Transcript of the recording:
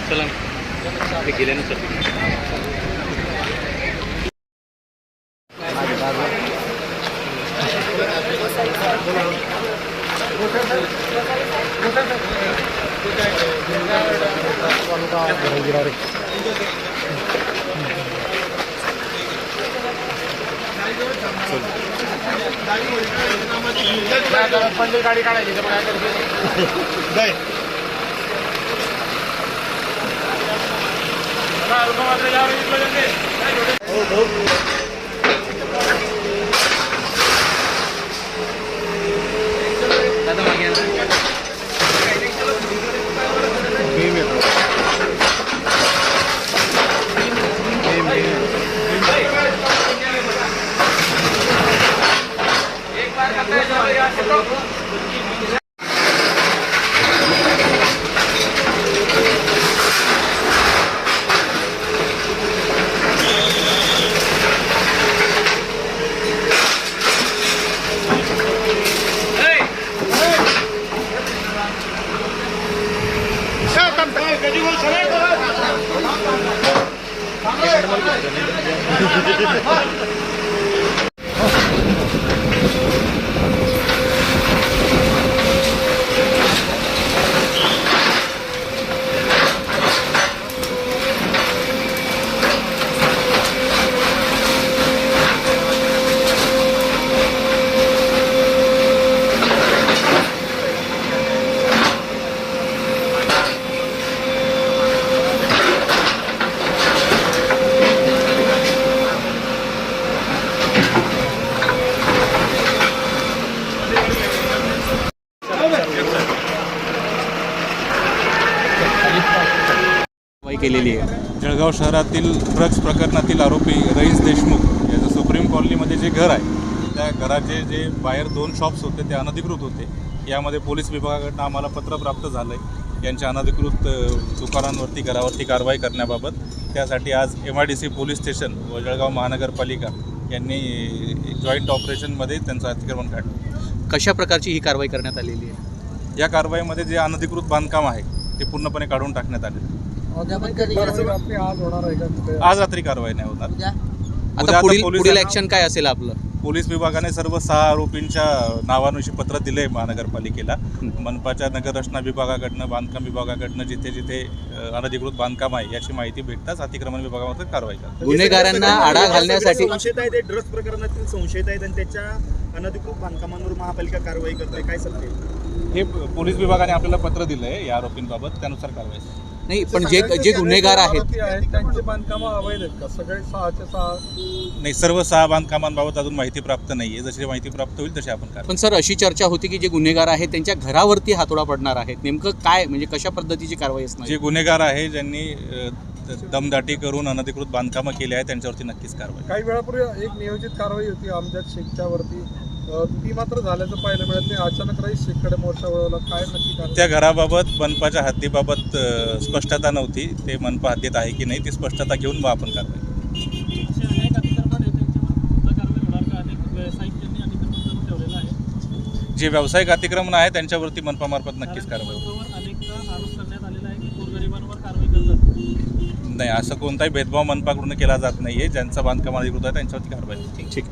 चला गेल्यानंतर गाडी काढायची केलेली आहे। जळगाव शहरातील ड्रग्ज प्रकरणातील आरोपी रईस देशमुख याचं सुप्रीम कॉलनीमध्ये जे घर आहे त्या घराचे जे बाहेर 2 शॉप्स होते ते अनधिकृत होते। यामध्ये पोलीस विभागाकडून आम्हाला पत्र प्राप्त झालं आहे यांच्या अनधिकृत दुकानांवरती घरावरती कारवाई करण्याबाबत। त्यासाठी आज MIDC पोलीस स्टेशन व जळगाव महानगरपालिका यांनी जॉईंट ऑपरेशनमध्ये त्यांचं अतिक्रमण काढलं। कशा प्रकारची ही कारवाई करण्यात आलेली आहे? या कारवाईमध्ये जे अनधिकृत बांधकाम आहे ते पूर्णपणे काढून टाकण्यात आले। आज रात्री कारवाई नाही होणार। आता पुढील ॲक्शन काय असेल आपलं? पोलीस विभागाने सर्व 6 आरोपींच्या नावानुसार पत्र दिले महानगरपालिकेला। मनपाच्या नगररचना विभागाकडनं बांधकाम विभागाकडनं जिथे जिथे अनधिकृत बांधकाम आहे याची माहिती भेटताच अतिक्रमण विभागावर कारवाई करतात। गुन्हेगारांना आळा घालण्यासाठी संशयित आहे ते ड्रग्ज प्रकरणातील संशयित आहेत आणि त्याच्या अनधिकृत बांधकामांवर महापालिका कारवाई करते, काय सत्य? हे पोलीस विभागाने आपल्याला पत्र दिलं आहे या आरोपींबाबत, त्यानुसार कारवाई नाही। पण जे गुन्हेगार आहेत त्यांचे बांधकाम अवैध आहेत का? सगळे 6चे 6 नाही, सर्व 6 बांधकामांबाबत अजून माहिती प्राप्त नाही आहे। जशी माहिती प्राप्त होईल तशी आपण पण सर अशी चर्चा होती की जे गुन्हेगार आहेत त्यांच्या घरावरती हातोडा पडणार आहेत, नेमकं काय म्हणजे कशा पद्धतीची कारवाई असणार? जे गुन्हेगार आहे ज्यांनी दमदाटी करून अनधिकृत बांधकामं केली आहे त्यांच्यावरती नक्कीच कारवाई। काही वेळापूर्वी एक नियोजित कारवाई होती अमजद शेखच्या वरती, ती मात्र झाल्याचं पाहायला मिळत नाही। अचानक रईस शेखकडे मोर्चा वळवला, काय नक्की? त्या घराबाबत मनपाच्या हद्दीबाबत स्पष्टता नव्हती, ते मनपा हद्दीत आहे की नाही ती स्पष्टता घेऊन मग आपण कारवाई। जे व्यावसायिक अतिक्रमण आहे त्यांच्यावरती मनपामार्फत नक्कीच कारवाई। नाही, असं कोणताही भेदभाव मनपाकडून केला जात नाहीये। ज्यांचा बांधकाम अधिकृत आहे त्यांच्यावरती कारवाई। ठीक.